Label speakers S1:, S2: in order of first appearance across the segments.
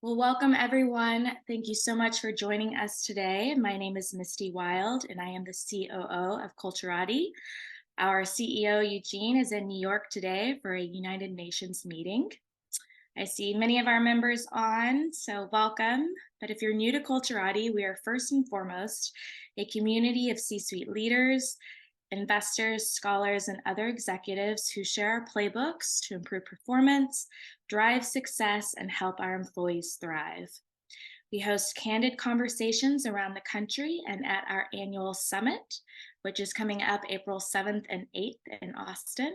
S1: Well, welcome everyone. Thank you so much for joining us today. My name is Misty Wild, and I am the COO of Culturati. Our CEO, Eugene, is in New York today for a United Nations meeting. I see many of our members on, so welcome. But if you're new to Culturati, we are first and foremost a community of C-suite leaders, investors, scholars, and other executives who share our playbooks to improve performance, drive success, and help our employees thrive. We host candid conversations around the country and at our annual summit, which is coming up April 7th and 8th in Austin.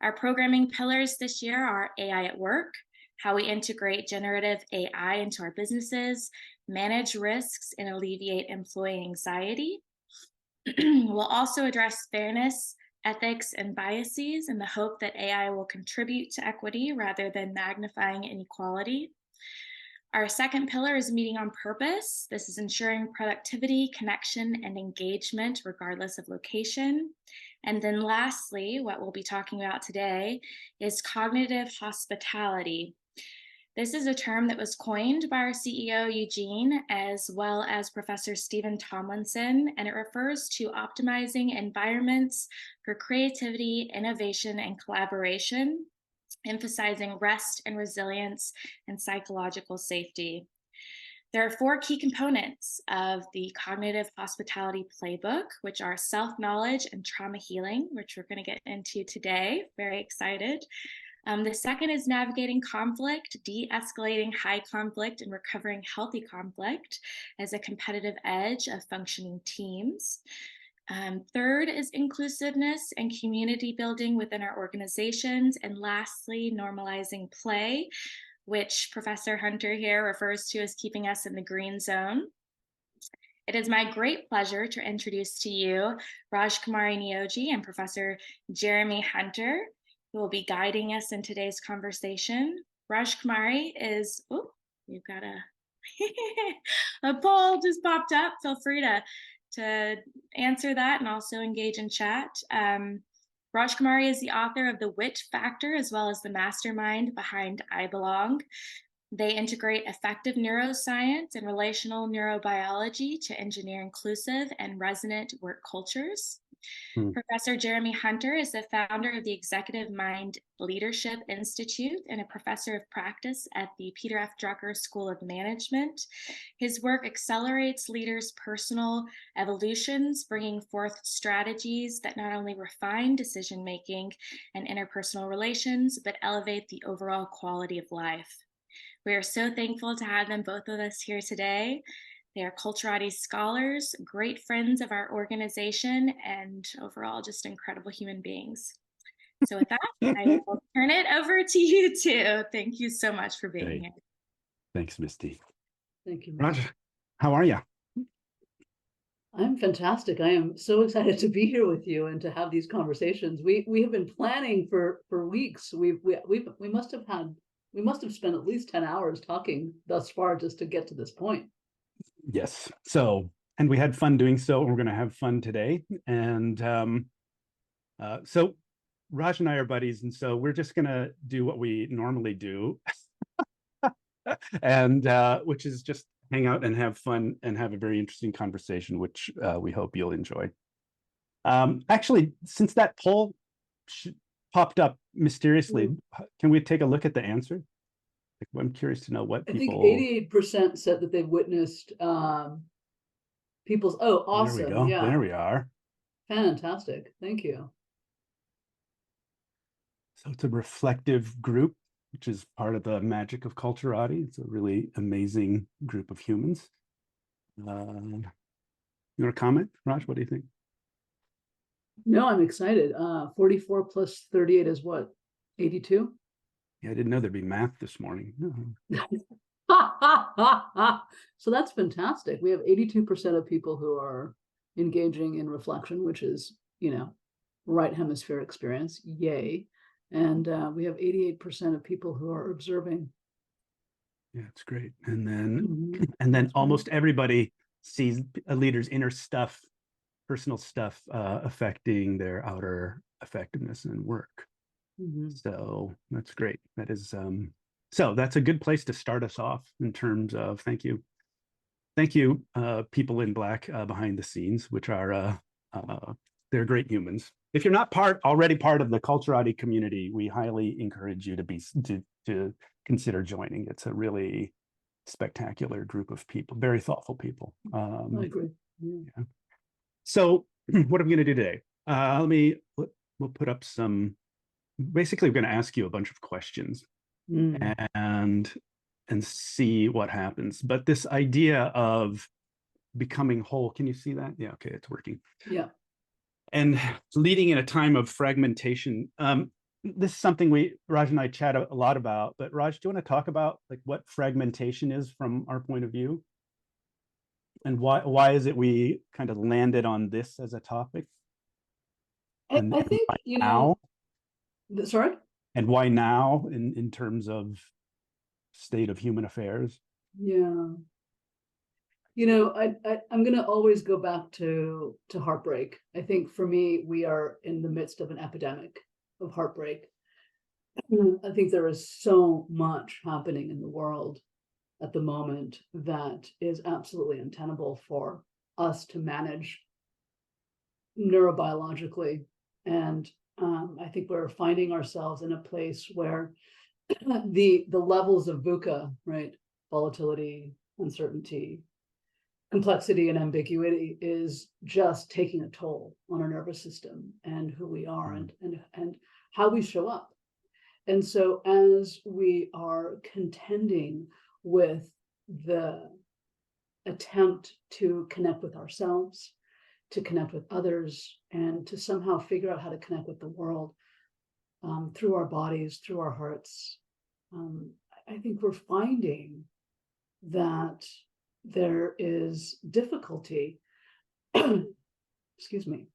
S1: Our programming pillars this year are AI at work, how we integrate generative AI into our businesses, manage risks, and alleviate employee anxiety. We'll also address fairness, ethics, and biases in the hope that AI will contribute to equity rather than magnifying inequality. Our second pillar is meeting on purpose. This is ensuring productivity, connection, and engagement regardless of location. And then lastly, what we'll be talking about today is cognitive hospitality. This is a term that was coined by our CEO, Eugene, as well as Professor Stephen Tomlinson, and it refers to optimizing environments for creativity, innovation, and collaboration, emphasizing rest and resilience and psychological safety. There are 4 key components of the cognitive hospitality playbook, which are self-knowledge and trauma healing, which we're going to get into today. Very excited. The second is navigating conflict, de-escalating high conflict, and recovering healthy conflict as a competitive edge of functioning teams. Third is inclusiveness and community building within our organizations. And lastly, normalizing play, which Professor Hunter here refers to as keeping us in the green zone. It is my great pleasure to introduce to you Rajkumari Neoji and Professor Jeremy Hunter, who will be guiding us in today's conversation. Rajkumari is, oh, we've got a poll just popped up. Feel free to answer that and also engage in chat. Rajkumari is the author of The Wit Factor, as well as the mastermind behind I Belong. They integrate effective neuroscience and relational neurobiology to engineer inclusive and resonant work cultures. Professor Jeremy Hunter is the founder of the Executive Mind Leadership Institute and a professor of practice at the Peter F. Drucker School of Management. His work accelerates leaders' personal evolutions, bringing forth strategies that not only refine decision-making and interpersonal relations, but elevate the overall quality of life. We are so thankful to have them, both of us, here today. They are Culturati scholars, great friends of our organization, and overall just incredible human beings. So with that, I will turn it over to you two. Thank you so much for being here.
S2: Thanks, Misty.
S3: Thank you.
S2: Raj, how are you?
S3: I'm fantastic. I am so excited to be here with you and to have these conversations. We have been planning for weeks. We must have spent at least 10 hours talking thus far just to get to this point.
S2: Yes. So, and we had fun doing so. We're going to have fun today. And so Raj and I are buddies. And so we're just going to do what we normally do, and which is just hang out and have fun and have a very interesting conversation, which we hope you'll enjoy. Actually, since that poll popped up mysteriously, can we take a look at the answer? I'm curious to know what people.
S3: I think 88% said that they've witnessed people's. Oh, awesome!
S2: There we go.
S3: Yeah,
S2: there we are.
S3: Fantastic. Thank you.
S2: So it's a reflective group, which is part of the magic of Culturati. It's a really amazing group of humans. You want to comment, Raj? What do you think?
S3: No, I'm excited. 44 plus 38 is what? 82?
S2: Yeah, I didn't know there'd be math this morning.
S3: So that's fantastic. We have 82% of people who are engaging in reflection, which is, right hemisphere experience. Yay. And we have 88% of people who are observing.
S2: Yeah, it's great. And then almost everybody sees a leader's inner stuff, personal stuff, affecting their outer effectiveness and work. So that's great. That is So that's a good place to start us off in terms of thank you, people in black behind the scenes, which are they're great humans. If you're not already part of the Culturati community, we highly encourage you to consider joining. It's a really spectacular group of people, very thoughtful people.
S3: I agree.
S2: Yeah. So what are we going to do today? We'll put up some. Basically, we're going to ask you a bunch of questions and see what happens. But this idea of becoming whole, can you see that? Yeah, okay, it's working.
S3: Yeah.
S2: And leading in a time of fragmentation. This is something Raj and I chat a lot about, but Raj, do you want to talk about like what fragmentation is from our point of view? And why is it we kind of landed on this as a topic?
S3: I think,
S2: now?
S3: Sorry?
S2: And why now in terms of state of human affairs?
S3: Yeah. I'm going to always go back to heartbreak. I think for me, we are in the midst of an epidemic of heartbreak. I think there is so much happening in the world at the moment that is absolutely untenable for us to manage neurobiologically. And I think we're finding ourselves in a place where the levels of VUCA, right, volatility, uncertainty, complexity, and ambiguity is just taking a toll on our nervous system and who we are and how we show up. And so as we are contending with the attempt to connect with ourselves, to connect with others, and to somehow figure out how to connect with the world through our bodies, through our hearts, I think we're finding that there is difficulty, excuse me,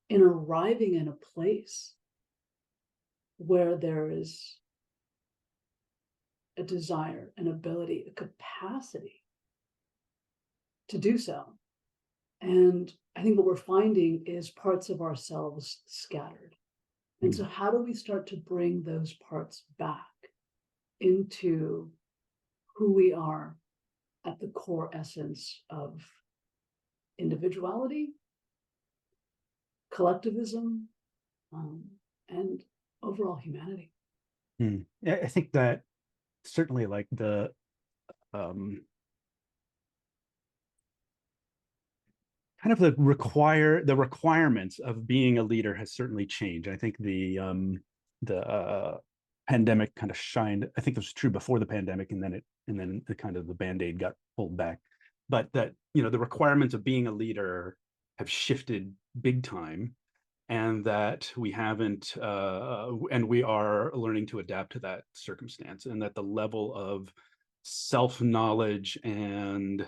S3: in arriving in a place where there is a desire, an ability, a capacity to do so. And I think what we're finding is parts of ourselves scattered. And so how do we start to bring those parts back into who we are at the core essence of individuality, collectivism, and overall humanity?
S2: I think that certainly like the kind of the requirements of being a leader has certainly changed. I think the pandemic kind of shined. I think it was true before the pandemic, and then the kind of the Band-Aid got pulled back. But that, the requirements of being a leader have shifted big time, and that we haven't, and we are learning to adapt to that circumstance, and that the level of self-knowledge and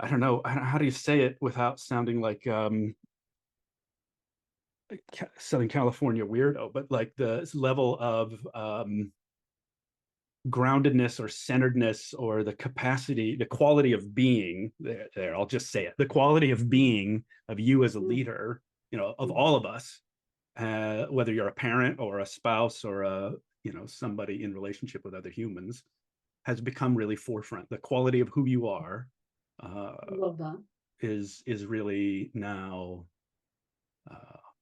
S2: I don't know, how do you say it without sounding like Southern California weirdo, but like the level of groundedness or centeredness or the capacity, the quality of being there, I'll just say it, the quality of being of you as a leader, of all of us, whether you're a parent or a spouse or somebody in relationship with other humans, has become really forefront. The quality of who you are
S3: I love that.
S2: is really now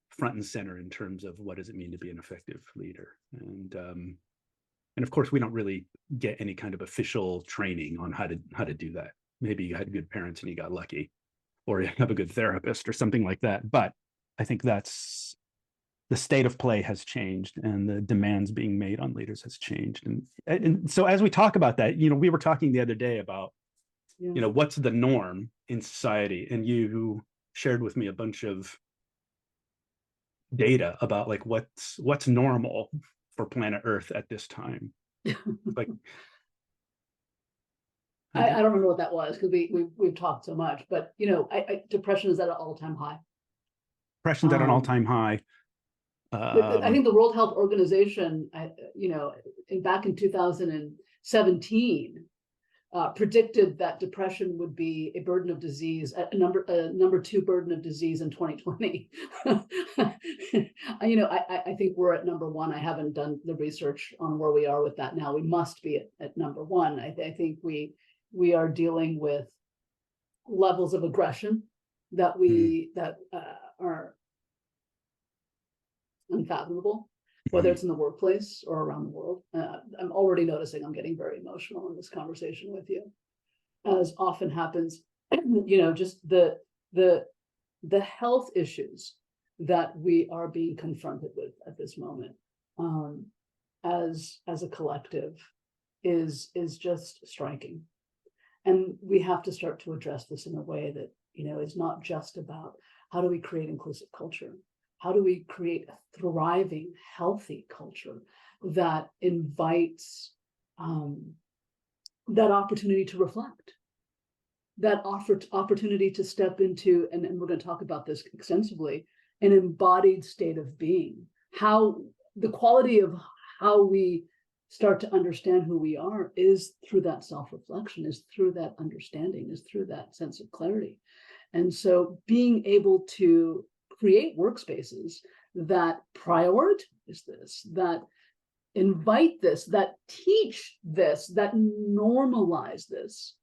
S2: front and center in terms of what does it mean to be an effective leader. And of course, we don't really get any kind of official training on how to do that. Maybe you had good parents and you got lucky, or you have a good therapist or something like that. But I think that's the state of play has changed, and the demands being made on leaders has changed. And so as we talk about that, we were talking the other day about what's the norm in society, and you shared with me a bunch of data about like what's normal for planet Earth at this time. Like
S3: I don't remember what that was because we've talked so much, but depression is at an all-time high.
S2: Depression's at an all-time high.
S3: I think the World Health Organization, back in 2017, predicted that depression would be a burden of disease, a number 2 burden of disease in 2020. I think we're at number 1. I haven't done the research on where we are with that now. We must be at number 1. I think we are dealing with levels of aggression that are unfathomable, whether it's in the workplace or around the world. I'm already noticing I'm getting very emotional in this conversation with you, as often happens. Just the health issues that we are being confronted with at this moment, as a collective, is just striking. And we have to start to address this in a way that, is not just about how do we create inclusive culture? How do we create a thriving, healthy culture that invites that opportunity to reflect, that opportunity to step into, and we're going to talk about this extensively, an embodied state of being. How the quality of how we start to understand who we are is through that self-reflection, is through that understanding, is through that sense of clarity. And so being able to create workspaces that prioritize this, that invite this, that teach this, that normalize this.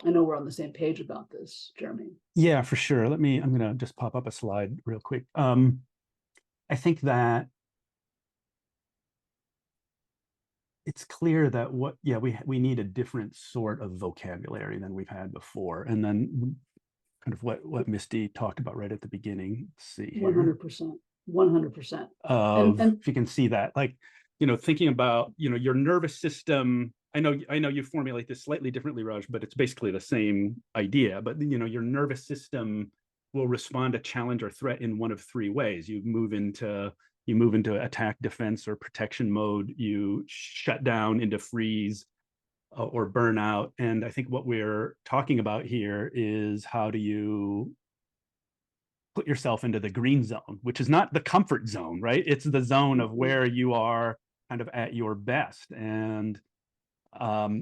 S3: I know we're on the same page about this, Jeremy.
S2: Yeah, for sure. I'm going to just pop up a slide real quick. I think that it's clear that we need a different sort of vocabulary than we've had before. And then kind of what Misty talked about right at the beginning. Let's see here.
S3: 100%.
S2: And if you can see that, thinking about, your nervous system. I know you formulate this slightly differently, Raj, but it's basically the same idea. But, your nervous system will respond to challenge or threat in one of 3 ways. You move into attack, defense, or protection mode. You shut down into freeze or burnout. And I think what we're talking about here is, how do you put yourself into the green zone, which is not the comfort zone, right? It's the zone of where you are kind of at your best. And I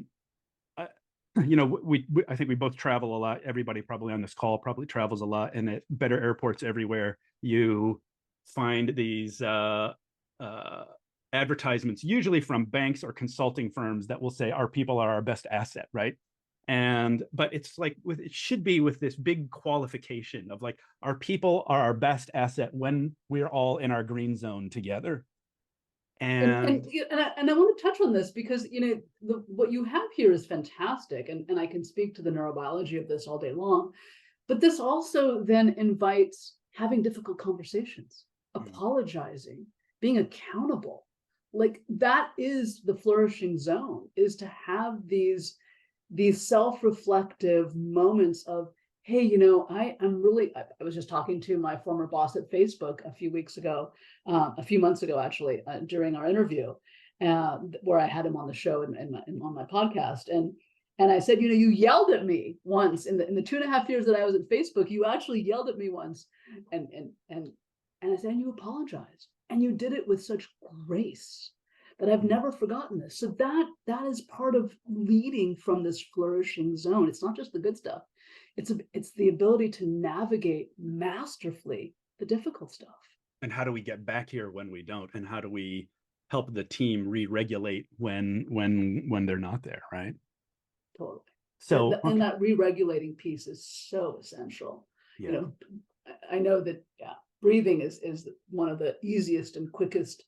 S2: think we both travel a lot. Everybody probably on this call probably travels a lot, and at better airports everywhere, you find these advertisements, usually from banks or consulting firms, that will say our people are our best asset, right? But it's like it should be with this big qualification of our people are our best asset when we're all in our green zone together. And
S3: I want to touch on this because what you have here is fantastic, and I can speak to the neurobiology of this all day long. But this also then invites having difficult conversations, apologizing, being accountable. That is the flourishing zone, is to have these self-reflective moments of, hey, I was just talking to my former boss at Facebook a few months ago, actually, during our interview, where I had him on the show and on my podcast. And I said, you yelled at me once in the 2.5 years that I was at Facebook, you actually yelled at me once. And I said, and you apologized, and you did it with such grace that I've never forgotten this. So that is part of leading from this flourishing zone. It's not just the good stuff. It's the ability to navigate masterfully the difficult stuff.
S2: And how do we get back here when we don't? And how do we help the team re-regulate when they're not there, right?
S3: Totally.
S2: So
S3: and that re-regulating piece is so essential.
S2: Yeah.
S3: I know that breathing is one of the easiest and quickest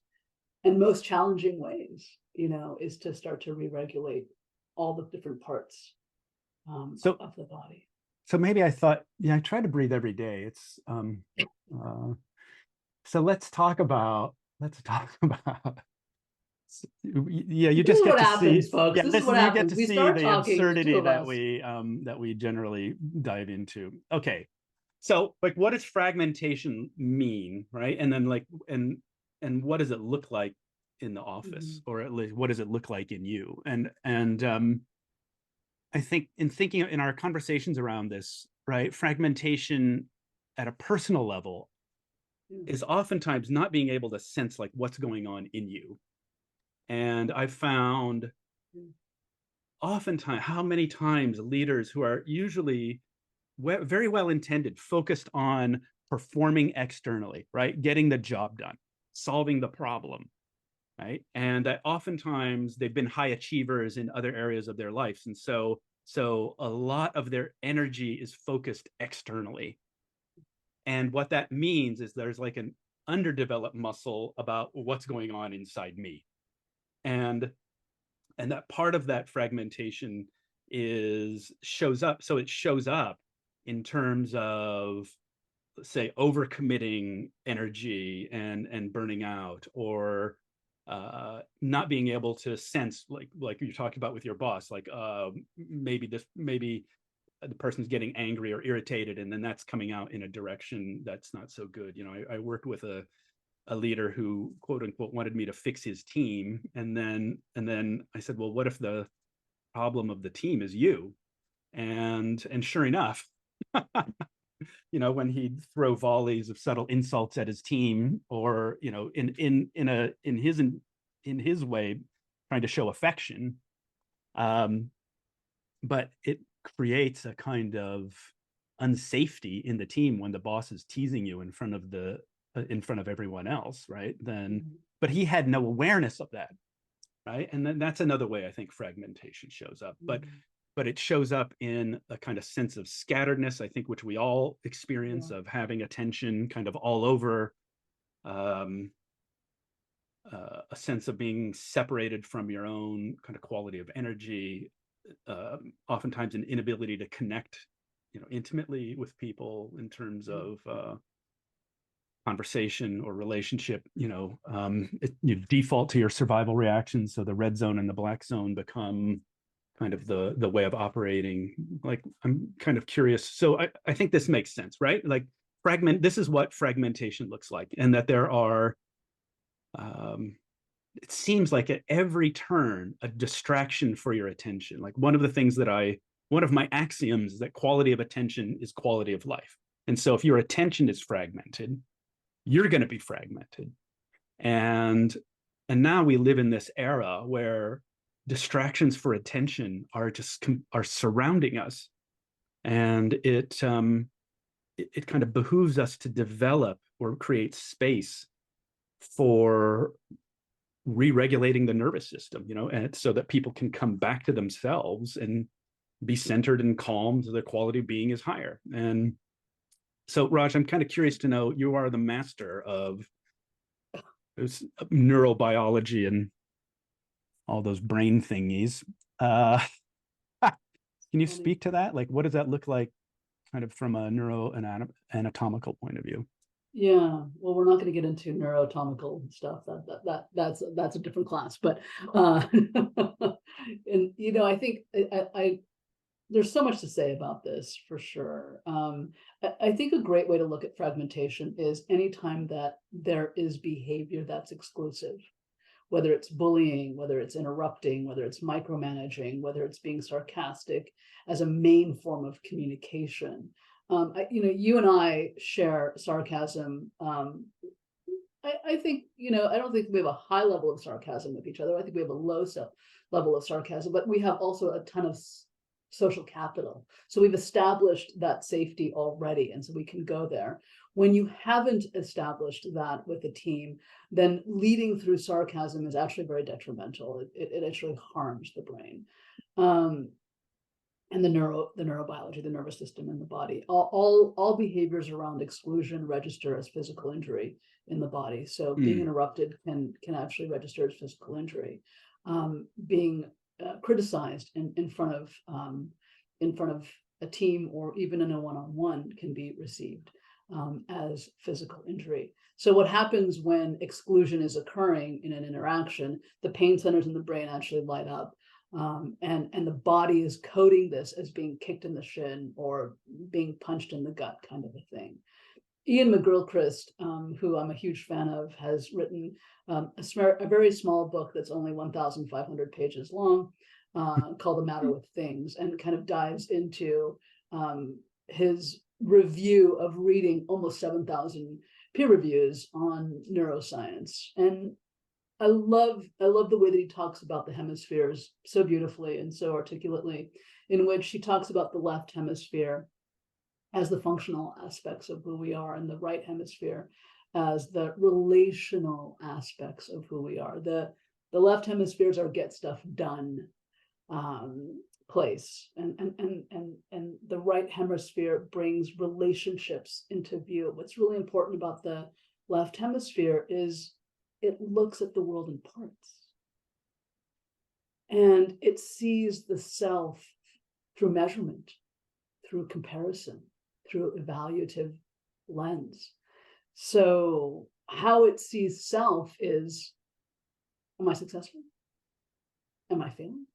S3: and most challenging ways, is to start to re-regulate all the different parts of the body.
S2: So maybe I thought, I try to breathe every day. It's so let's talk about you just get to see,
S3: folks. This is what happens.
S2: You get to see the absurdity that we generally dive into. Okay, so what does fragmentation mean, right? And then and what does it look like in the office, or at least what does it look like in you? And I think in our conversations around this, right, fragmentation at a personal level is oftentimes not being able to sense what's going on in you. And I found oftentimes, how many times leaders who are usually very well intended, focused on performing externally, right? Getting the job done, solving the problem, right? And oftentimes they've been high achievers in other areas of their lives. And so a lot of their energy is focused externally. And what that means is there's like an underdeveloped muscle about what's going on inside me. And that part of that fragmentation shows up. So it shows up in terms of, say, overcommitting energy and burning out, or not being able to sense, like you're talking about with your boss, like maybe the person's getting angry or irritated, and then that's coming out in a direction that's not so good. You know, I worked with a leader who, quote unquote, wanted me to fix his team, and then I said, well, what if the problem of the team is you? And sure enough, you know, when he'd throw volleys of subtle insults at his team, or, you know, in his way, trying to show affection, but it creates a kind of unsafety in the team when the boss is teasing you in front of everyone else, right? Then, but he had no awareness of that, right? And then that's another way I think fragmentation shows up. But it shows up in a kind of sense of scatteredness, I think, which we all experience, of having attention kind of all over, a sense of being separated from your own kind of quality of energy, oftentimes an inability to connect, you know, intimately with people in terms of conversation or relationship. You know, you default to your survival reactions, so the red zone and the black zone become kind of the way of operating. Like, I'm kind of curious. So I think this makes sense, right? Like, this is what fragmentation looks like, and that there are, it seems like at every turn, a distraction for your attention. Like, one of my axioms is that quality of attention is quality of life. And so if your attention is fragmented, you're going to be fragmented. And now we live in this era where distractions for attention are surrounding us, and it kind of behooves us to develop or create space for re-regulating the nervous system, you know, and so that people can come back to themselves and be centered and calm, so their quality of being is higher. And so, Raj, I'm kind of curious to know, you are the master of neurobiology and all those brain thingies. Can you speak to that? Like, what does that look like kind of from a neuroanatomical point of view?
S3: Yeah, well, we're not going to get into neuroanatomical stuff. That's a different class. But and you know, I think I there's so much to say about this for sure. I think a great way to look at fragmentation is anytime that there is behavior that's exclusive, whether it's bullying, whether it's interrupting, whether it's micromanaging, whether it's being sarcastic as a main form of communication. You know, you and I share sarcasm. I think, you know, I don't think we have a high level of sarcasm with each other. I think we have a low level of sarcasm, but we have also a ton of social capital. So we've established that safety already, and so we can go there. When you haven't established that with a team, then leading through sarcasm is actually very detrimental. It actually harms the brain. And the neurobiology, the nervous system in the body. All behaviors around exclusion register as physical injury in the body. So being interrupted can actually register as physical injury. Being criticized in front of a team, or even in a one-on-one, can be received as physical injury. So what happens when exclusion is occurring in an interaction? The pain centers in the brain actually light up. And the body is coding this as being kicked in the shin or being punched in the gut, kind of a thing. Ian McGilchrist, who I'm a huge fan of, has written a very small book that's only 1,500 pages long, called The Matter with Things, and kind of dives into his review of reading almost 7,000 peer reviews on neuroscience. And I love the way that he talks about the hemispheres so beautifully and so articulately, in which he talks about the left hemisphere as the functional aspects of who we are, and the right hemisphere as the relational aspects of who we are. The left hemisphere is our get stuff done place, and the right hemisphere brings relationships into view. What's really important about the left hemisphere is it looks at the world in parts, and it sees the self through measurement, through comparison, through evaluative lens. So how it sees self is, am I successful? Am I failing?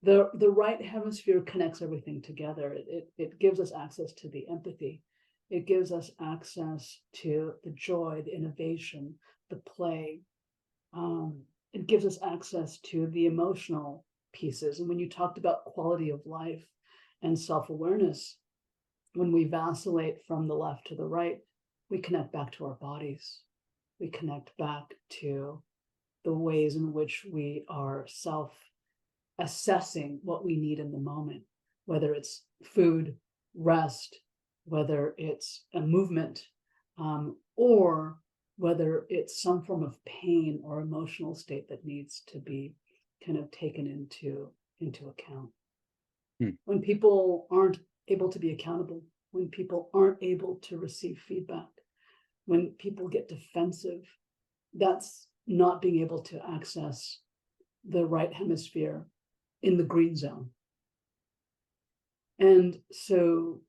S3: The right hemisphere connects everything together. It gives us access to the empathy. It gives us access to the joy, the innovation, the play. It gives us access to the emotional pieces. And when you talked about quality of life and self-awareness, when we vacillate from the left to the right, we connect back to our bodies. We connect back to the ways in which we are self-assessing what we need in the moment, whether it's food, rest, whether it's a movement, or whether it's some form of pain or emotional state that needs to be kind of taken into account. When people aren't able to be accountable, when people aren't able to receive feedback, when people get defensive, that's not being able to access the right hemisphere in the green zone. And so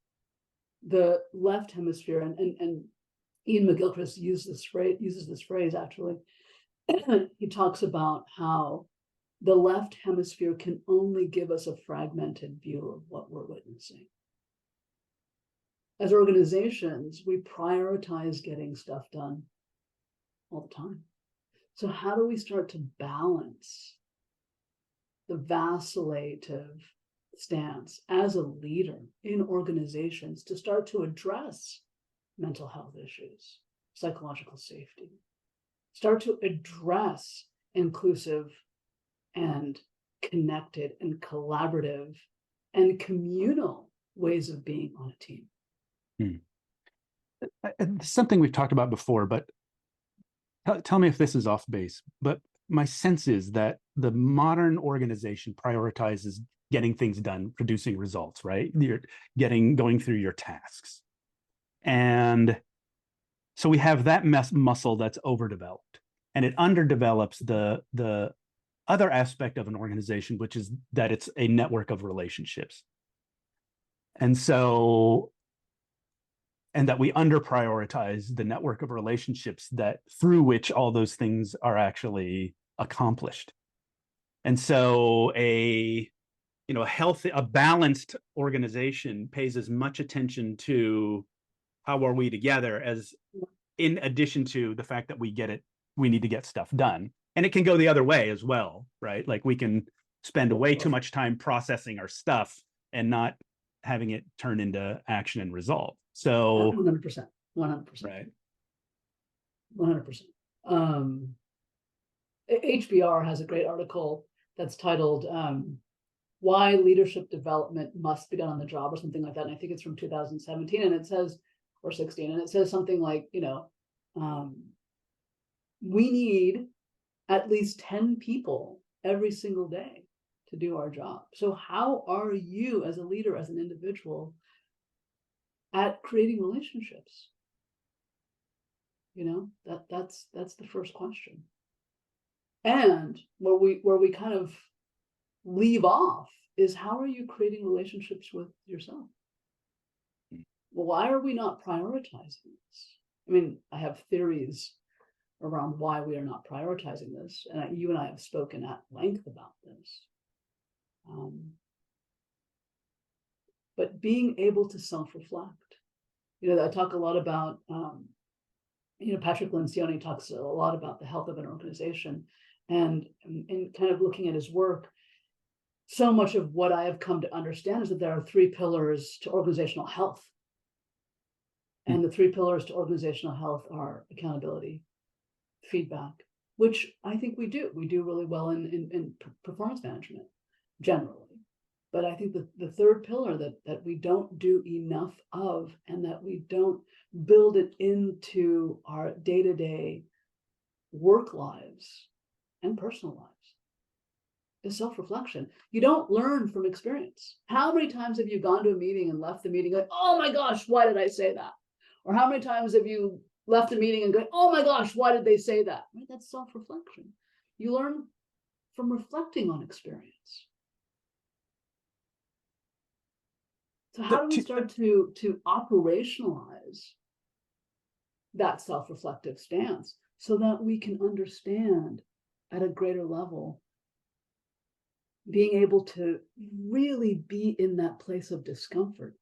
S3: the left hemisphere, and Ian McGilchrist uses this phrase actually. He talks about how the left hemisphere can only give us a fragmented view of what we're witnessing. As organizations, we prioritize getting stuff done all the time. So how do we start to balance the vacillative stance as a leader in organizations to start to address mental health issues, psychological safety, start to address inclusive and connected and collaborative and communal ways of being on a team?
S2: Something we've talked about before, but tell me if this is off base, but my sense is that the modern organization prioritizes getting things done, producing results, right? You're going through your tasks. And so we have that muscle that's overdeveloped, and it underdevelops the other aspect of an organization, which is that it's a network of relationships. And that we under-prioritize the network of relationships that through which all those things are actually accomplished. And so a balanced organization pays as much attention to how are we together as in addition to the fact that we need to get stuff done. And it can go the other way as well, right? Like we can spend way too much time processing our stuff and not having it turn into action and result. So
S3: 100%.
S2: Right.
S3: 100%. HBR has a great article that's titled Why Leadership Development Must Be Done on the Job, or something like that. And I think it's from 2017, and it says, or 16, and it says something like, we need at least 10 people every single day to do our job. So how are you as a leader, as an individual, at creating relationships? That's the first question. And where we kind of leave off is, how are you creating relationships with yourself? Well, why are we not prioritizing this? I mean, I have theories around why we are not prioritizing this, and you and I have spoken at length about this. But being able to self-reflect, I talk a lot about, Patrick Lencioni talks a lot about the health of an organization, and kind of looking at his work, so much of what I have come to understand is that there are 3 pillars to organizational health. And the 3 pillars to organizational health are accountability, feedback, which I think we do. We do really well in performance management generally. But I think the third pillar that we don't do enough of, and that we don't build it into our day-to-day work lives and personal lives, is self-reflection. You don't learn from experience. How many times have you gone to a meeting and left the meeting like, oh my gosh, why did I say that? Or how many times have you left a meeting and go, oh my gosh, why did they say that? Right? That's self-reflection. You learn from reflecting on experience. So how do we start to operationalize that self-reflective stance so that we can understand at a greater level, being able to really be in that place of discomfort?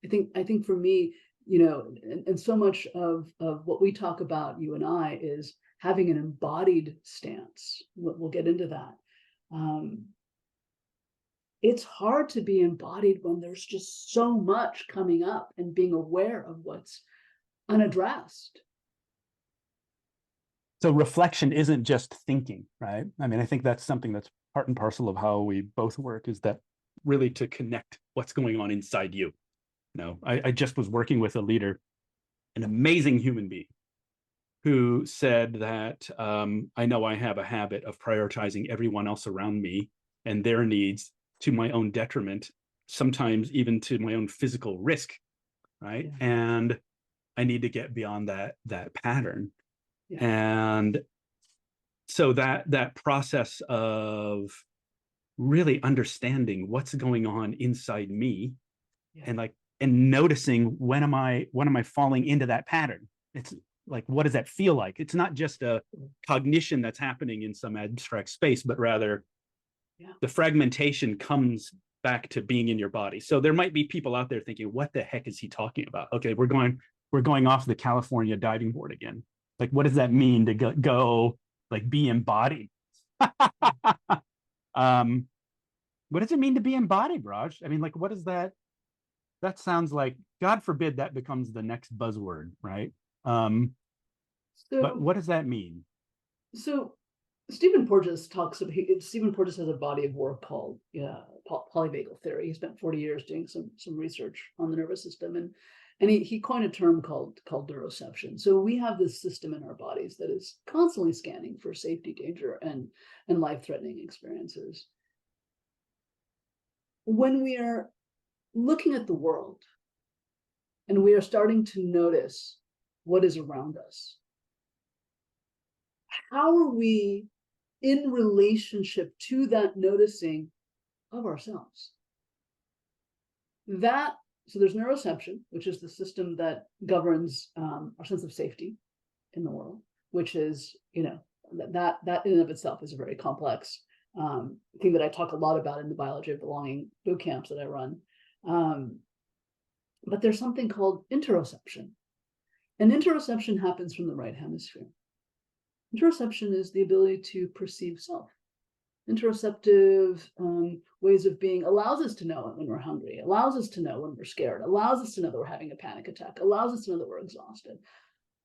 S3: I think for me, you know, and so much of what we talk about, you and I, is having an embodied stance. We'll get into that. It's hard to be embodied when there's just so much coming up, and being aware of what's unaddressed.
S2: So reflection isn't just thinking, right? I mean, I think that's something that's part and parcel of how we both work, is that really to connect what's going on inside you. You know, I just was working with a leader, an amazing human being, who said that I know I have a habit of prioritizing everyone else around me and their needs to my own detriment, sometimes even to my own physical risk, right? Yeah. And I need to get beyond that pattern. Yeah. And so that process of really understanding what's going on inside me, yeah, and noticing when am I falling into that pattern. It's like, what does that feel like? It's not just a cognition that's happening in some abstract space, but rather, yeah, the fragmentation comes back to being in your body. So there might be people out there thinking, what the heck is he talking about? Okay, we're going off the California diving board again. Like, what does that mean to go like be embodied? What does it mean to be embodied, Raj? I mean, like, what is that? That sounds like, God forbid that becomes the next buzzword, right? But what does that mean?
S3: So Stephen Porges has a body of work called polyvagal theory. He spent 40 years doing some research on the nervous system, and he coined a term called neuroception. So we have this system in our bodies that is constantly scanning for safety, danger, and life-threatening experiences. When we are looking at the world and we are starting to notice what is around us, how are we in relationship to that noticing of ourselves? So there's neuroception, which is the system that governs our sense of safety in the world, which is, you know, that in and of itself is a very complex thing that I talk a lot about in the biology of belonging boot camps that I run. But there's something called interoception, and interoception happens from the right hemisphere. Interoception is the ability to perceive self. Interoceptive ways of being allows us to know when we're hungry, allows us to know when we're scared, allows us to know that we're having a panic attack, allows us to know that we're exhausted,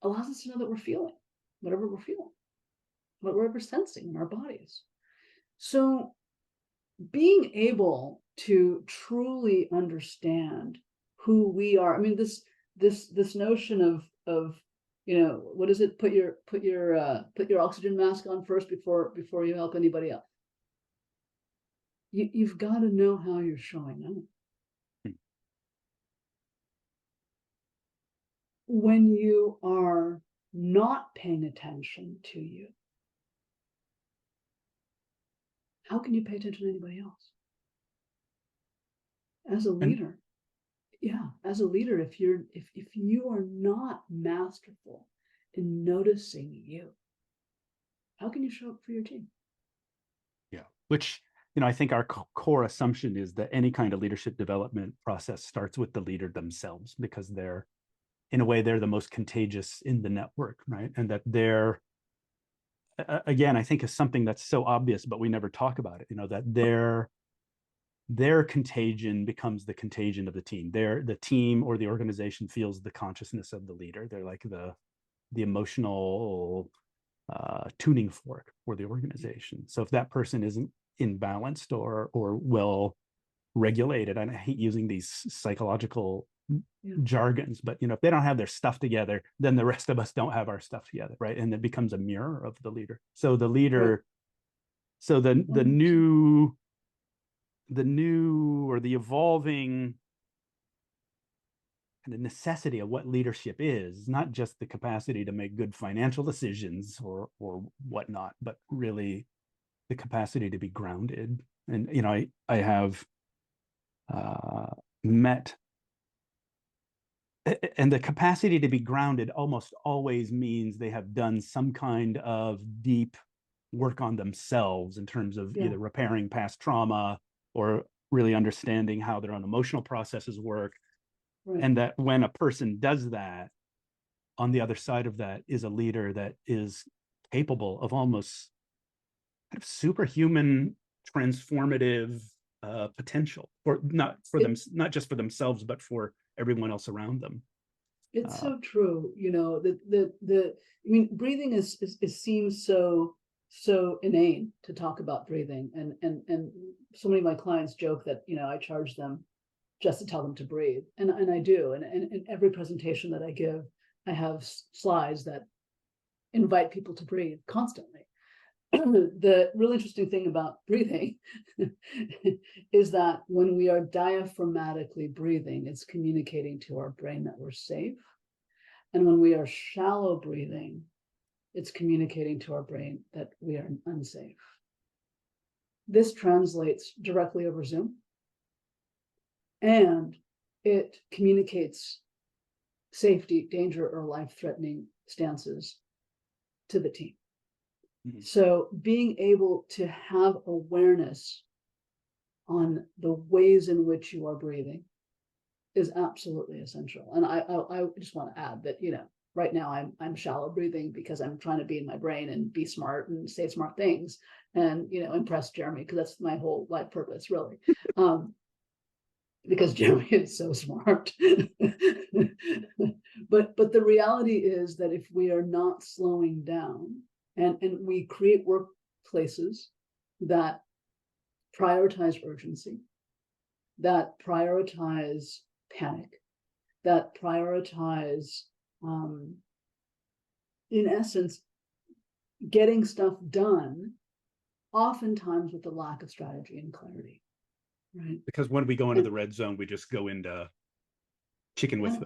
S3: allows us to know that we're feeling whatever we're feeling, whatever we're sensing in our bodies. So being able to truly understand who we are, I mean, this notion of, you know, what is it? Put your oxygen mask on first before you help anybody else. You've got to know how you're showing up. When you are not paying attention to you, how can you pay attention to anybody else? As a leader, as a leader, if you are not masterful in noticing you, how can you show up for your team?
S2: Yeah, which, you know, I think our core assumption is that any kind of leadership development process starts with the leader themselves, because they're, in a way, they're the most contagious in the network, right? And that they're, again, I think is something that's so obvious, but we never talk about it, you know, that their contagion becomes the contagion of the team. The team or the organization feels the consciousness of the leader. They're like the emotional tuning fork for the organization. So if that person isn't imbalanced or well regulated, and I hate using these psychological jargons, but if they don't have their stuff together, then the rest of us don't have our stuff together, right? And it becomes a mirror of the leader. So the leader, right. So the new or the evolving kind of necessity of what leadership is not just the capacity to make good financial decisions or whatnot, but really the capacity to be grounded. And I have met, and the capacity to be grounded almost always means they have done some kind of deep work on themselves in terms of either repairing past trauma or really understanding how their own emotional processes work. Right. And that when a person does that, on the other side of that is a leader that is capable of almost kind of superhuman transformative potential, for not just for themselves, but for everyone else around them.
S3: It's so true. I mean, breathing seems so inane to talk about breathing, and so many of my clients joke that I charge them just to tell them to breathe, and I do, and in every presentation that I give, I have slides that invite people to breathe constantly. The really interesting thing about breathing is that when we are diaphragmatically breathing, it's communicating to our brain that we're safe. And when we are shallow breathing, it's communicating to our brain that we are unsafe. This translates directly over Zoom, and it communicates safety, danger, or life-threatening stances to the team. So being able to have awareness on the ways in which you are breathing is absolutely essential. And I just want to add that, right now I'm shallow breathing because I'm trying to be in my brain and be smart and say smart things and, impress Jeremy, because that's my whole life purpose, really. Because Jeremy is so smart. But the reality is that if we are not slowing down, and we create workplaces that prioritize urgency, that prioritize panic, that prioritize, in essence, getting stuff done, oftentimes with a lack of strategy and clarity, right?
S2: Because when we go into the red zone, we just go into chicken with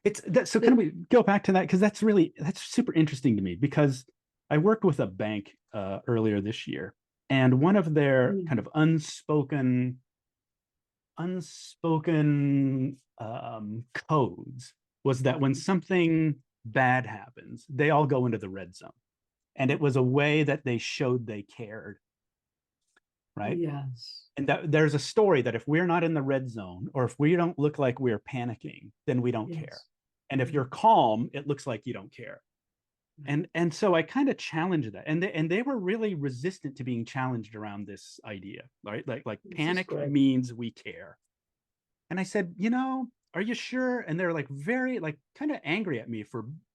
S2: It's that. So can we go back to that? Because that's super interesting to me, because I worked with a bank earlier this year, and one of their kind of unspoken codes was that when something bad happens, they all go into the red zone. And it was a way that they showed they cared. Right?
S3: Yes.
S2: And there's a story that if we're not in the red zone, or if we don't look like we're panicking, then we don't care. And if you're calm, it looks like you don't care. And so I kind of challenged that, and they were really resistant to being challenged around this idea, right? Like panic means we care. And I said, are you sure? And they're like very kind of angry at me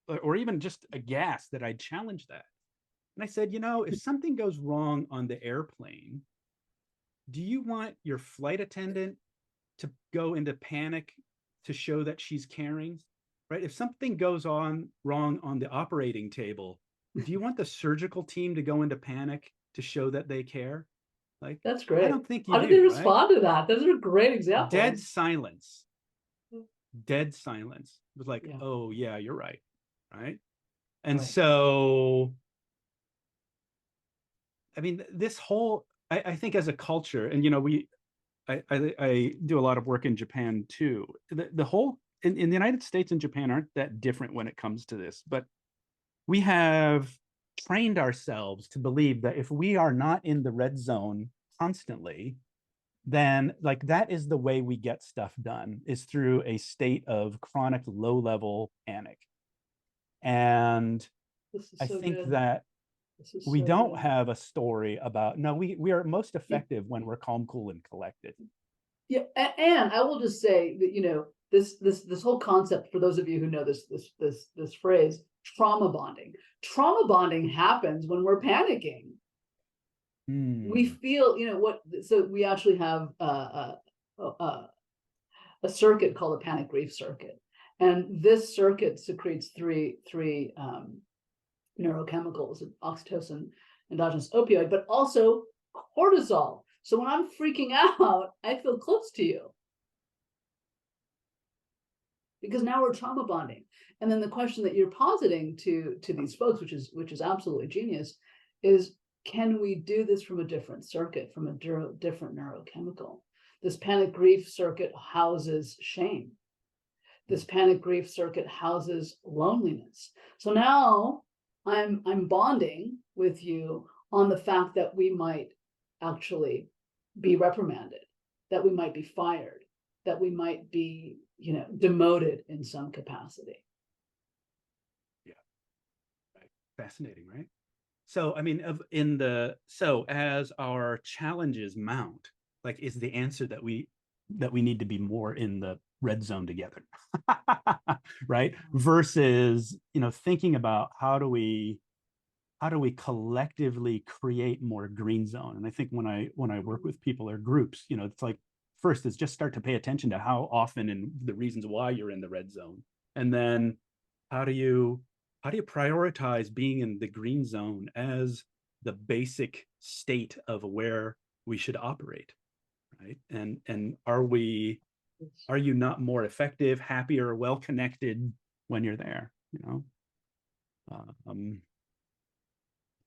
S2: or even just aghast that I'd challenged that. And I said, if something goes wrong on the airplane, do you want your flight attendant to go into panic to show that she's caring? Right? If something goes wrong on the operating table, do you want the surgical team to go into panic to show that they care? Like,
S3: that's great.
S2: I don't think you
S3: How
S2: do.
S3: How did they respond to that? Those are great examples.
S2: Dead silence. Dead silence. It was like, oh yeah, you're right. Right. And so, I mean, this whole, I think as a culture, and I do a lot of work in Japan too. The whole in the United States and Japan aren't that different when it comes to this, but we have trained ourselves to believe that if we are not in the red zone constantly, then that is the way we get stuff done, is through a state of chronic low-level panic. And I think that we don't have a story about, no, we are most effective when we're calm, cool, and collected.
S3: Yeah, and I will just say that this whole concept, for those of you who know this phrase, trauma bonding. Trauma bonding happens when we're panicking. We feel, so we actually have a circuit called a panic grief circuit. And this circuit secretes three neurochemicals: oxytocin, endogenous opioid, but also cortisol. So when I'm freaking out, I feel close to you, because now we're trauma bonding. And then the question that you're positing to these folks, which is absolutely genius, is, can we do this from a different circuit, from a different neurochemical? This panic grief circuit houses shame. This panic grief circuit houses loneliness. So now I'm bonding with you on the fact that we might actually be reprimanded, that we might be fired, that we might be, demoted in some capacity.
S2: Yeah, right. Fascinating, right? So, I mean, as our challenges mount, like, is the answer that we need to be more in the red zone together, right? Versus, thinking about how do we collectively create more green zone. And I think when I work with people or groups, it's like, first is just start to pay attention to how often and the reasons why you're in the red zone. And then how do you prioritize being in the green zone as the basic state of where we should operate, right? And are you not more effective, happier, well connected when you're there?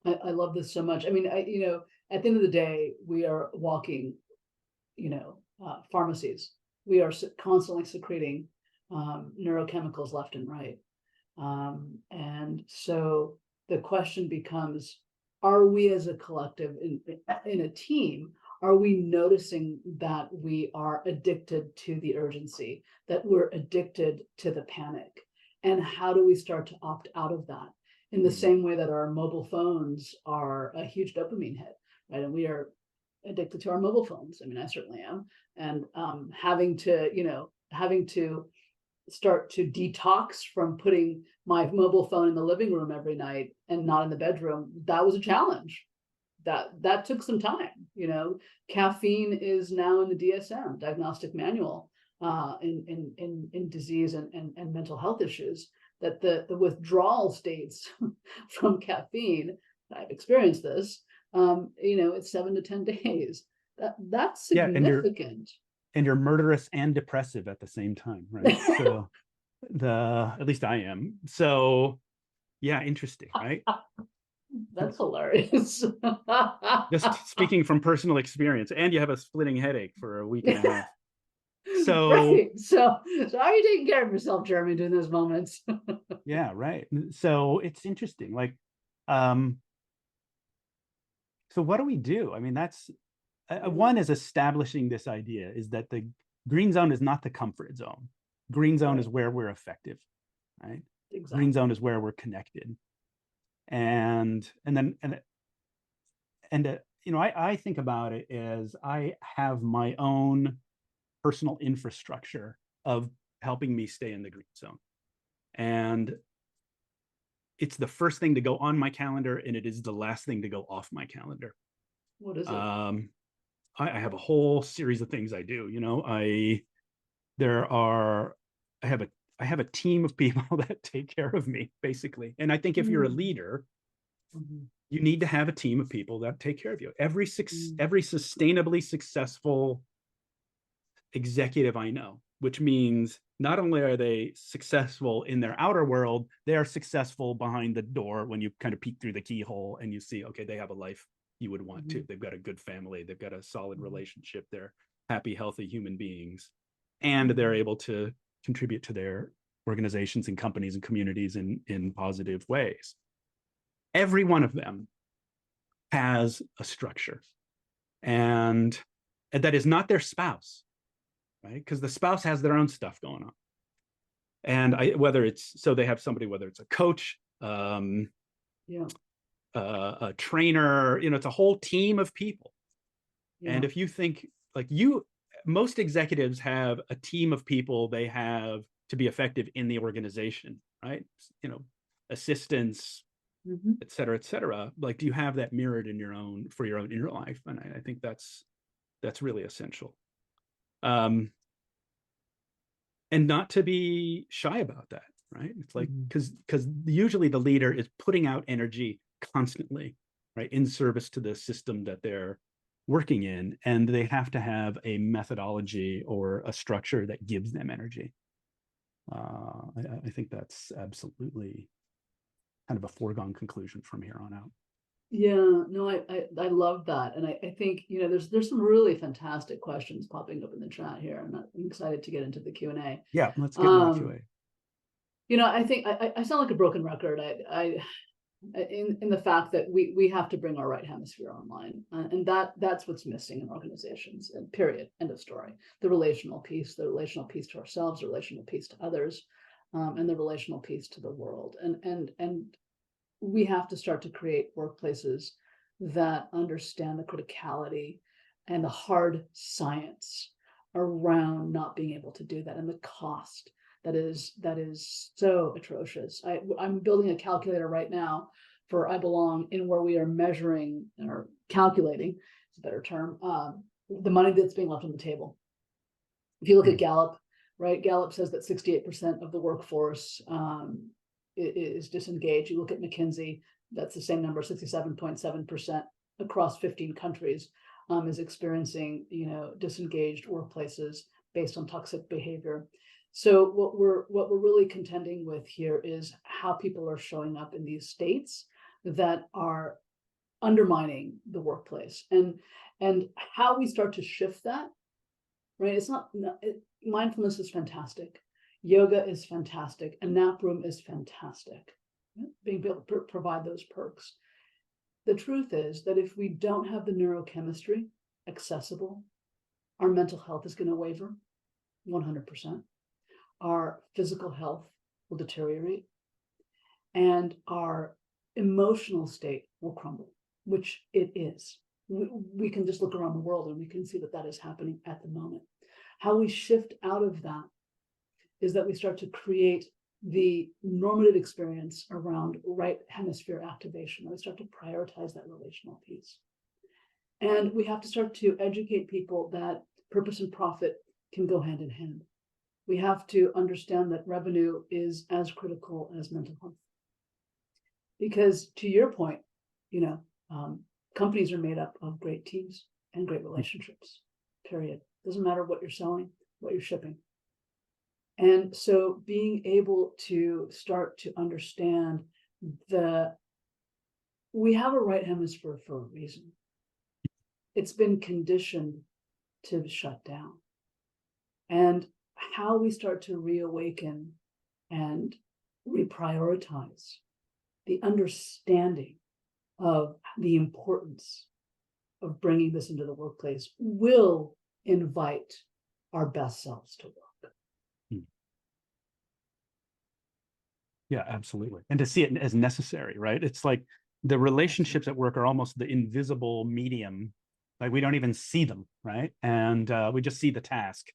S3: I love this so much. I mean, at the end of the day, we are walking, pharmacies. We are constantly secreting neurochemicals left and right. And so the question becomes, are we as a collective, in a team, are we noticing that we are addicted to the urgency, that we're addicted to the panic? And how do we start to opt out of that? In the same way that our mobile phones are a huge dopamine hit, right? And we are addicted to our mobile phones. I mean, I certainly am. And having to start to detox from putting my mobile phone in the living room every night and not in the bedroom, that was a challenge. That took some time. Caffeine is now in the DSM, diagnostic manual, in disease and mental health issues, that the withdrawal states from caffeine, I've experienced this, it's 7 to 10 days. That's significant.
S2: And you're murderous and depressive at the same time, right? So at least I am. So yeah, interesting, right?
S3: That's hilarious.
S2: Just speaking from personal experience, and you have a splitting headache for a week and a half. So
S3: right. So how are you taking care of yourself, Jeremy, during those moments?
S2: Yeah, right. So it's interesting. Like, so what do we do? I mean, that's one is establishing this idea is that the green zone is not the comfort zone. Green zone is where we're effective, right? Exactly. Green zone is where we're connected. I think about it as I have my own personal infrastructure of helping me stay in the green zone. And it's the first thing to go on my calendar, and it is the last thing to go off my calendar.
S3: What is it?
S2: I have a whole series of things I do. I have a team of people that take care of me, basically. And I think if you're a leader, you need to have a team of people that take care of you. Every sustainably successful executive I know, which means not only are they successful in their outer world, they are successful behind the door when you kind of peek through the keyhole and you see, okay, they have a life you would want to. They've got a good family. They've got a solid relationship. They're happy, healthy human beings. And they're able to contribute to their organizations and companies and communities in positive ways. Every one of them has a structure. And that is not their spouse, right? Because the spouse has their own stuff going on. And they have somebody, whether it's a coach, a trainer, it's a whole team of people. Yeah. And if you think most executives have a team of people they have to be effective in the organization, right? assistance, et cetera, like, do you have that mirrored in your own inner life? And I think that's really essential. And not to be shy about that, right? It's like, because usually the leader is putting out energy constantly, right, in service to the system that they're working in, and they have to have a methodology or a structure that gives them energy. I think that's absolutely kind of a foregone conclusion from here on out.
S3: Yeah, no, I love that. And I think, you know, there's some really fantastic questions popping up in the chat here, and I'm excited to get into the Q&A.
S2: Yeah, let's get into the Q&A.
S3: You know, I think I sound like a broken record. In the fact that we have to bring our right hemisphere online, and that's what's missing in organizations, and period, end of story. The relational piece to ourselves, the relational piece to others, and the relational piece to the world. And we have to start to create workplaces that understand the criticality and the hard science around not being able to do that, and the cost that is so atrocious. I'm building a calculator right now for I Belong, in where we are measuring or calculating, it's a better term, the money that's being left on the table. If you look at Gallup, right? Gallup says that 68% of the workforce is disengaged. You look at McKinsey, that's the same number, 67.7% across 15 countries is experiencing, you know, disengaged workplaces based on toxic behavior. So what we're really contending with here is how people are showing up in these states that are undermining the workplace, and how we start to shift that, right? It's not mindfulness is fantastic. Yoga is fantastic. A nap room is fantastic. Being able to provide those perks. The truth is that if we don't have the neurochemistry accessible, our mental health is going to waver 100%. Our physical health will deteriorate, and our emotional state will crumble, which it is. We can just look around the world and we can see that that is happening at the moment. How we shift out of that is that we start to create the normative experience around right hemisphere activation. We start to prioritize that relational piece. And we have to start to educate people that purpose and profit can go hand in hand. We have to understand that revenue is as critical as mental health. Because to your point, you know, companies are made up of great teams and great relationships, period. Doesn't matter what you're selling, what you're shipping. And so being able to start to understand we have a right hemisphere for a reason. It's been conditioned to shut down. And how we start to reawaken and reprioritize the understanding of the importance of bringing this into the workplace will invite our best selves to work.
S2: Yeah, absolutely. And to see it as necessary, right? It's like the relationships at work are almost the invisible medium. Like, we don't even see them, right? And we just see the task,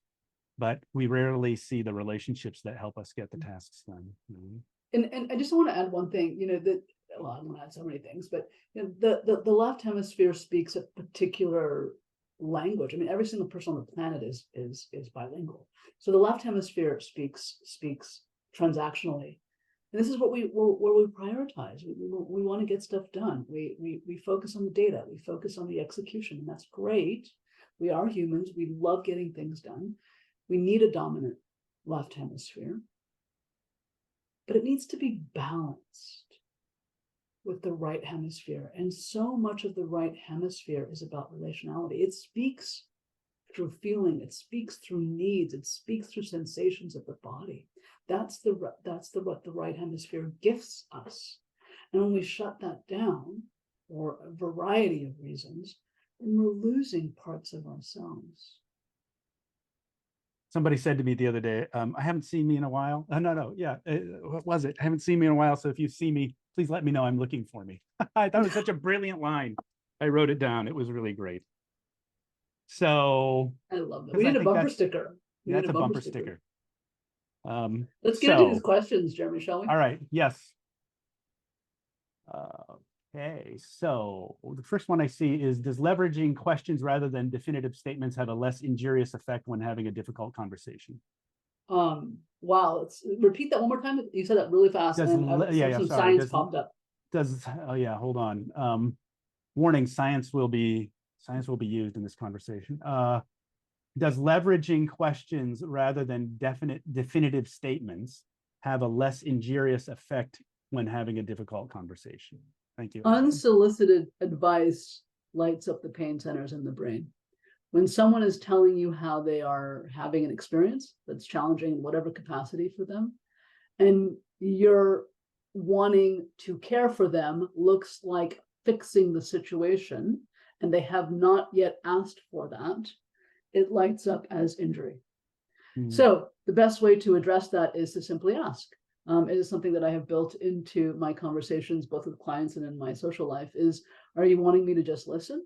S2: but we rarely see the relationships that help us get the tasks done.
S3: And I just want to add one thing, you know, well, I want to add so many things, but you know, the left hemisphere speaks a particular language. I mean, every single person on the planet is bilingual. So the left hemisphere speaks transactionally. And this is what we prioritize. We want to get stuff done. We focus on the data. We focus on the execution, and that's great. We are humans. We love getting things done. We need a dominant left hemisphere, but it needs to be balanced with the right hemisphere. And so much of the right hemisphere is about relationality. It speaks through feeling. It speaks through needs. It speaks through sensations of the body. That's what the right hemisphere gifts us. And when we shut that down, for a variety of reasons, then we're losing parts of ourselves.
S2: Somebody said to me the other day, I haven't seen me in a while. What was it? I haven't seen me in a while. So if you see me, please let me know I'm looking for me. I thought it was such a brilliant line. I wrote it down. It was really great. So
S3: I love that. We need a bumper sticker.
S2: Yeah, that's a bumper sticker.
S3: Let's get into these questions, Jeremy, shall we?
S2: All right. Yes. Okay, so the first one I see is, does leveraging questions rather than definitive statements have a less injurious effect when having a difficult conversation?
S3: Wow, let's repeat that one more time. You said that really fast,
S2: Does
S3: and some
S2: sorry.
S3: science popped up.
S2: Oh yeah, hold on. Warning, science will be used in this conversation. Does leveraging questions rather than definitive statements have a less injurious effect when having a difficult conversation? Thank you.
S3: Unsolicited advice lights up the pain centers in the brain. When someone is telling you how they are having an experience that's challenging in whatever capacity for them, and you're wanting to care for them, looks like fixing the situation, and they have not yet asked for that, it lights up as injury. So the best way to address that is to simply ask. It is something that I have built into my conversations, both with clients and in my social life, is, are you wanting me to just listen?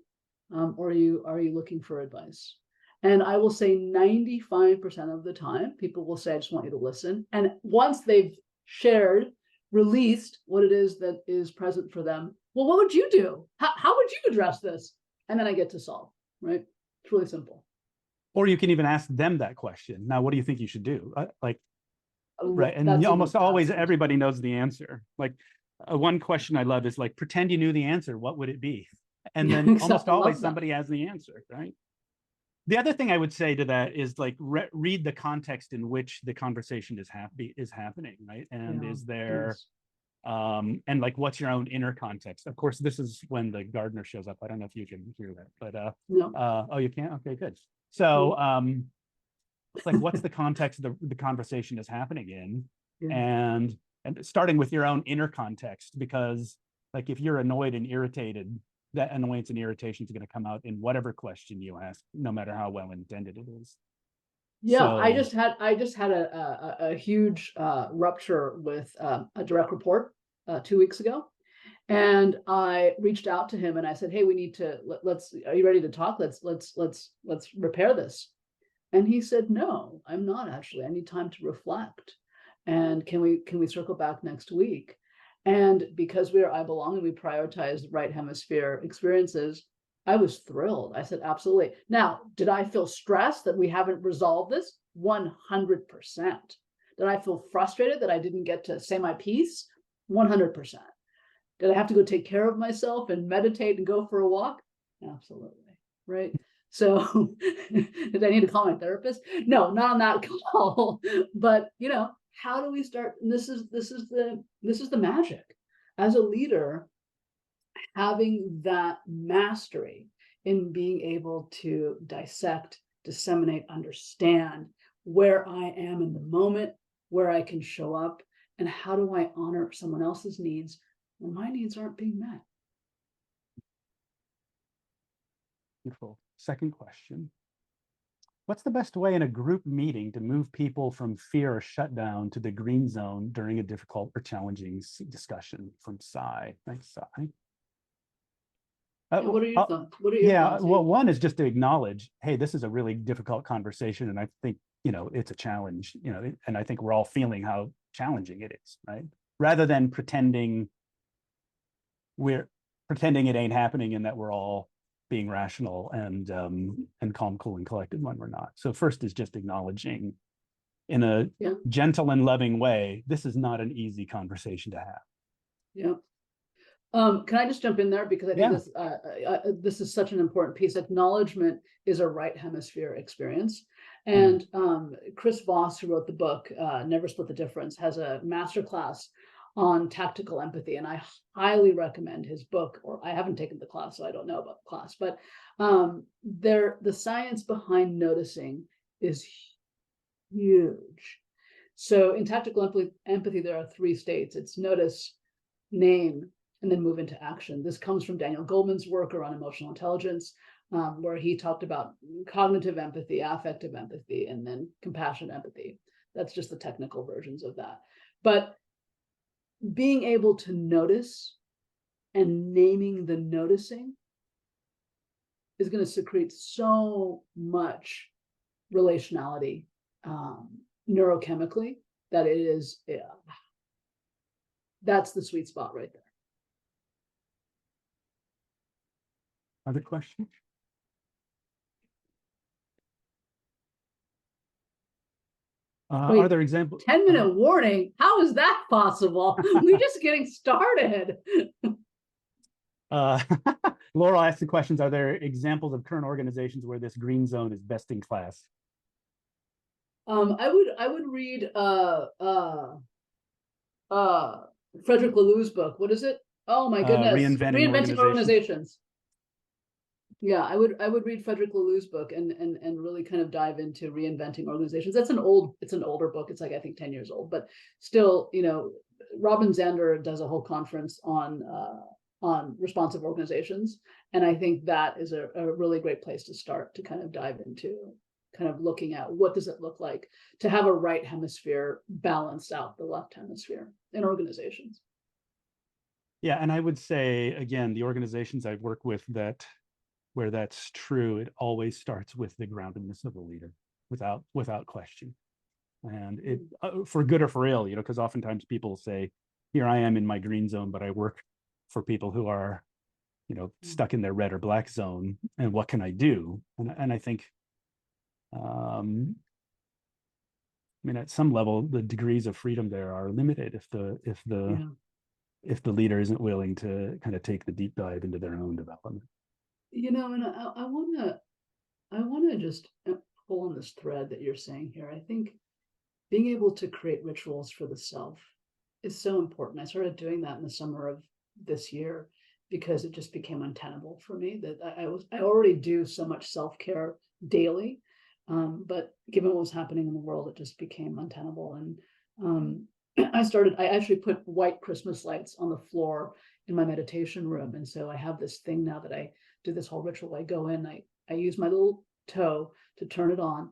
S3: Or are you looking for advice? And I will say 95% of the time, people will say, I just want you to listen. And once they've shared, released what it is that is present for them, well, what would you do? How would you address this? And then I get to solve, right? It's really simple.
S2: Or you can even ask them that question. Now, what do you think you should do? Right. And
S3: That's
S2: almost always everybody knows the answer. Like one question I love is like, pretend you knew the answer. What would it be? And then almost always somebody has the answer, right? The other thing I would say to that is like read the context in which the conversation is happening, right? And is there and like what's your own inner context? Of course, this is when the gardener shows up. I don't know if you can hear that, but
S3: no.
S2: Oh, you can't? Okay, good. So it's like, what's the context the conversation is happening in? Yeah. And starting with your own inner context, because like if you're annoyed and irritated, that annoyance and irritation is going to come out in whatever question you ask, no matter how well intended it is.
S3: Yeah, so, I just had a huge rupture with a direct report 2 weeks ago, and I reached out to him and I said, "Hey, we need to let's. Are you ready to talk? Let's repair this." And he said, "No, I'm not actually. I need time to reflect. And can we circle back next week?" And because we are I Belong and we prioritize right hemisphere experiences, I was thrilled. I said, absolutely. Now, did I feel stressed that we haven't resolved this? 100%. Did I feel frustrated that I didn't get to say my piece? 100%. Did I have to go take care of myself and meditate and go for a walk? Absolutely. Right. So did I need to call my therapist? No, not on that call. But how do we start? And this is the magic. As a leader, having that mastery in being able to dissect, disseminate, understand where I am in the moment, where I can show up, and how do I honor someone else's needs when my needs aren't being met.
S2: Beautiful. Second question. What's the best way in a group meeting to move people from fear or shutdown to the green zone during a difficult or challenging discussion? From Sai. Thanks, Sai.
S3: What are your thoughts? Thoughts?
S2: Well, one is just to acknowledge, hey, this is a really difficult conversation, and I think it's a challenge, and I think we're all feeling how challenging it is, right? Rather than pretending it ain't happening and that we're all being rational and calm, cool, and collected when we're not. So first is just acknowledging in a gentle and loving way, this is not an easy conversation to have.
S3: Yeah. Can I just jump in there, because I think this is such an important piece. Acknowledgement is a right hemisphere experience. And Chris Voss, who wrote the book Never Split the Difference, has a masterclass on tactical empathy, and I highly recommend his book. Or I haven't taken the class, so I don't know about the class, but the science behind noticing is huge. So in tactical empathy, there are 3 states. It's notice, name, and then move into action. This comes from Daniel Goleman's work around emotional intelligence, where he talked about cognitive empathy, affective empathy, and then compassion empathy. That's just the technical versions of that. But being able to notice and naming the noticing is going to secrete so much relationality neurochemically that it is, that's the sweet spot right there.
S2: Other questions?
S3: Wait,
S2: Are there examples?
S3: 10-minute warning? How is that possible? We're just getting started.
S2: Laurel asked the questions, are there examples of current organizations where this green zone is best in class?
S3: I would read Frederick Laloux's book. What is it? Oh my goodness.
S2: Reinventing
S3: Organizations. Yeah, I would read Frederick Laloux's book and really kind of dive into reinventing organizations. It's an older book. It's like, I think 10 years old, but still, you know, Robin Zander does a whole conference on responsive organizations. And I think that is a really great place to start to kind of dive into kind of looking at what does it look like to have a right hemisphere balance out the left hemisphere in organizations.
S2: Yeah, and I would say, again, the organizations I've worked with that where that's true, it always starts with the groundedness of the leader without question. And it for good or for ill, you know, because oftentimes people say, here I am in my green zone, but I work for people who are, you know, stuck in their red or black zone, and what can I do? And I think I mean, at some level, the degrees of freedom there are limited if the leader isn't willing to kind of take the deep dive into their own development.
S3: You know, and I wanna just pull on this thread that you're saying here. I think being able to create rituals for the self is so important. I started doing that in the summer of this year because it just became untenable for me that I already do so much self-care daily. But given what was happening in the world, it just became untenable. And I actually put white Christmas lights on the floor in my meditation room. And so I have this thing now that I do this whole ritual. I go in, I use my little toe to turn it on,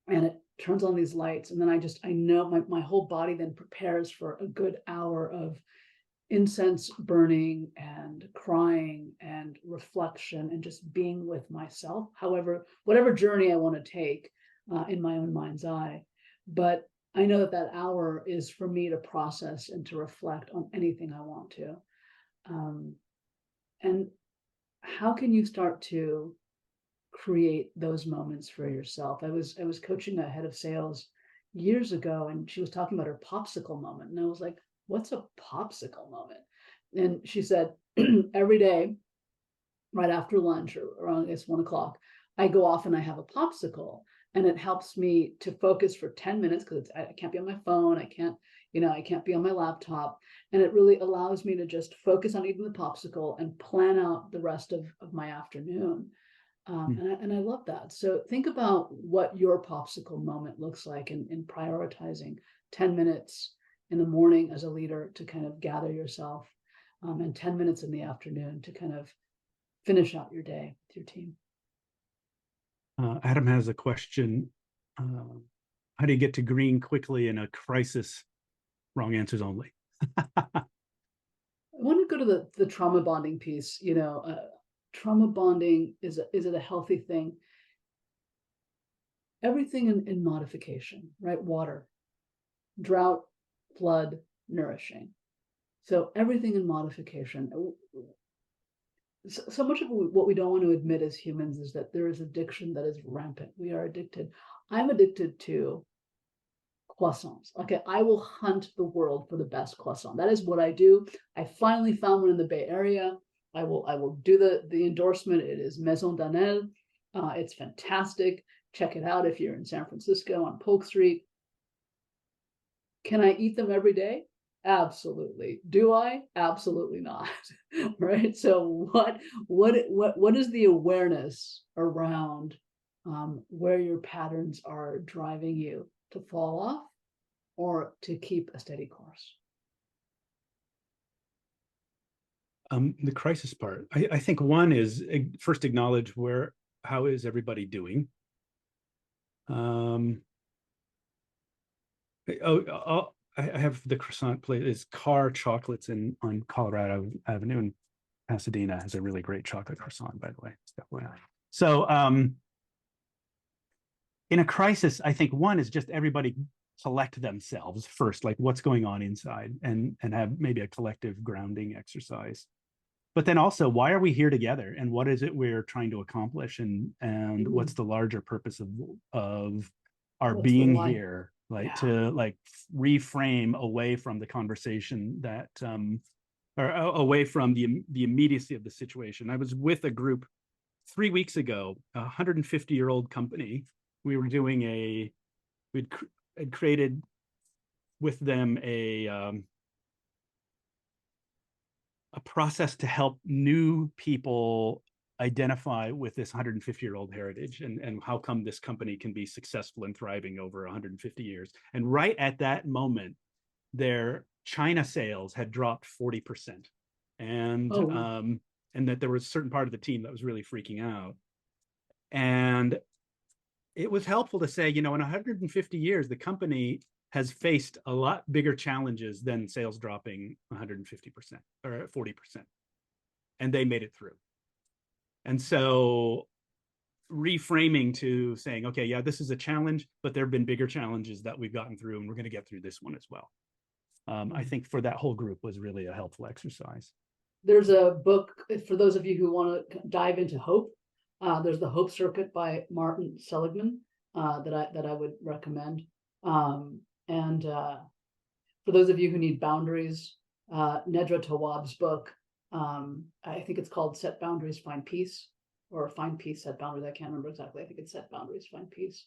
S3: and it turns on these lights. And then I know my whole body then prepares for a good hour of incense burning and crying and reflection and just being with myself, however, whatever journey I want to take in my own mind's eye. But I know that that hour is for me to process and to reflect on anything I want to. And how can you start to create those moments for yourself? I was coaching a head of sales years ago, and she was talking about her popsicle moment. And I was like, what's a popsicle moment? And she said, every day, right after lunch or around, I guess, 1 o'clock, I go off and I have a popsicle, and it helps me to focus for 10 minutes because I can't be on my phone. I can't be on my laptop. And it really allows me to just focus on eating the popsicle and plan out the rest of my afternoon. And I love that. So think about what your popsicle moment looks like in prioritizing 10 minutes in the morning as a leader to kind of gather yourself, and 10 minutes in the afternoon to kind of finish out your day with your team.
S2: Adam has a question. How do you get to green quickly in a crisis? Wrong answers only.
S3: I want to go to the trauma bonding piece. You know, trauma bonding is it a healthy thing? Everything in modification, right? Water, drought, flood, nourishing. So everything in modification. So much of what we don't want to admit as humans is that there is addiction that is rampant. We are addicted. I'm addicted to croissants. Okay, I will hunt the world for the best croissant. That is what I do. I finally found one in the Bay Area. I will do the endorsement. It is Maison Danelle. It's fantastic. Check it out if you're in San Francisco on Polk Street. Can I eat them every day? Absolutely. Do I? Absolutely not. Right. So what is the awareness around where your patterns are driving you to fall off or to keep a steady course?
S2: The crisis part. I think one is first acknowledge how is everybody doing? I have the croissant place. It's Car Chocolates on Colorado Avenue in Pasadena. Has a really great chocolate croissant, by the way. So in a crisis, I think one is just everybody collect themselves first, like what's going on inside, and have maybe a collective grounding exercise. but then also, why are we here together, and what is it we're trying to accomplish, and what's the larger purpose of our
S3: What's the
S2: being
S3: why?
S2: here, like
S3: Yeah.
S2: to like reframe away from the conversation that or away from the immediacy of the situation. I was with a group 3 weeks ago, a 150-year-old company. We were doing we'd had created with them a process to help new people identify with this 150-year-old heritage, and how come this company can be successful and thriving over 150 years. And right at that moment, their China sales had dropped 40%. And and that there was a certain part of the team that was really freaking out. And it was helpful to say, in 150 years, the company has faced a lot bigger challenges than sales dropping 150% or 40%. And they made it through. And so reframing to saying, okay, yeah, this is a challenge, but there have been bigger challenges that we've gotten through, and we're going to get through this one as well. I think for that whole group was really a helpful exercise.
S3: There's a book for those of you who want to dive into hope. There's The Hope Circuit by Martin Seligman that I would recommend. And for those of you who need boundaries, Nedra Tawwab's book, I think it's called Set Boundaries, Find Peace, or Find Peace, Set Boundaries. I can't remember exactly. I think it's Set Boundaries, Find Peace.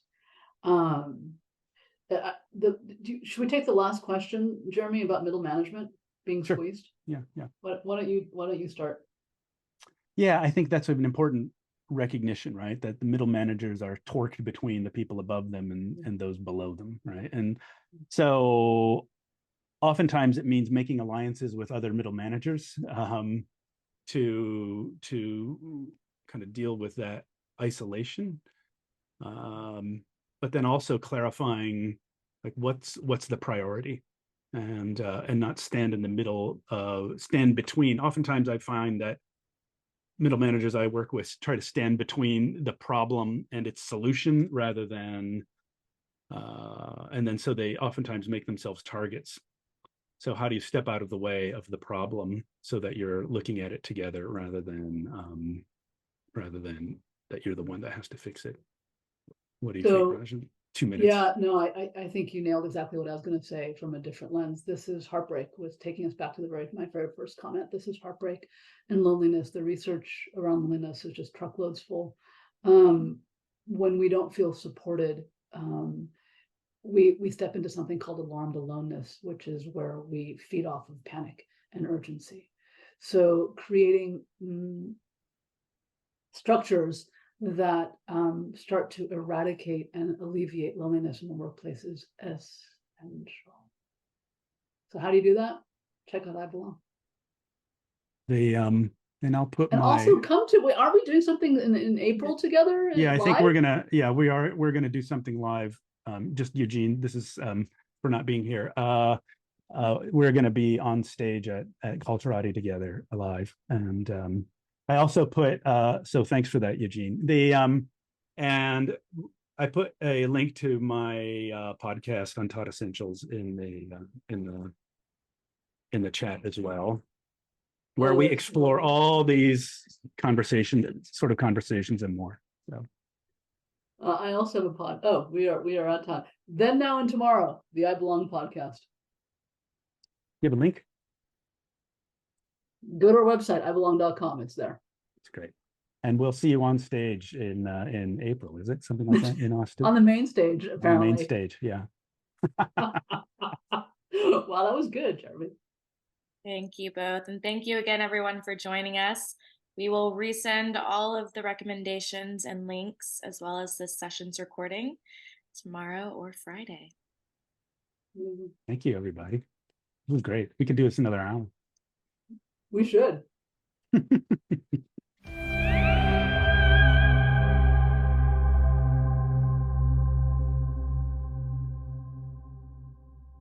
S3: Should we take the last question, Jeremy, about middle management being squeezed?
S2: Yeah.
S3: Why don't you start?
S2: Yeah, I think that's an important recognition, right? That the middle managers are torqued between the people above them and those below them, right? And so oftentimes it means making alliances with other middle managers to kind of deal with that isolation, but then also clarifying like what's the priority, and not stand in the middle, stand between. Oftentimes I find that middle managers I work with try to stand between the problem and its solution rather than and then so they oftentimes make themselves targets. So how do you step out of the way of the problem so that you're looking at it together rather than that you're the one that has to fix it? What do you think, Rajan? 2 minutes.
S3: Yeah, no, I think you nailed exactly what I was going to say from a different lens. This is heartbreak, was taking us back to my very first comment. This is heartbreak and loneliness. The research around loneliness is just truckloads full. When we don't feel supported, we step into something called alarmed aloneness, which is where we feed off of panic and urgency. So creating structures that start to eradicate and alleviate loneliness in the workplace is essential. So how do you do that? Check out I Belong.
S2: And I'll put
S3: also come to. Are we doing something in April together?
S2: Yeah, I
S3: live?
S2: think we're gonna. Yeah, we're gonna do something live. Just Eugene, this is for not being here. We're gonna be on stage at Culturati together live, and I also put. So thanks for that, Eugene. And I put a link to my podcast, Untaught Essentials, in the chat as well, where we explore all these conversations and more. So.
S3: I also have a pod. Oh, we are at time. Then, Now, and Tomorrow, the I Belong podcast.
S2: You have a link?
S3: Go to our website, ibelong.com. It's there.
S2: It's great. And we'll see you on stage in April. Is it something like that in Austin?
S3: On the main stage, apparently.
S2: On the main stage, yeah.
S3: Wow, that was good, Jeremy.
S1: Thank you both. And thank you again, everyone, for joining us. We will resend all of the recommendations and links, as well as this session's recording, tomorrow or Friday.
S2: Thank you, everybody. It was great. We could do this another hour.
S3: We should.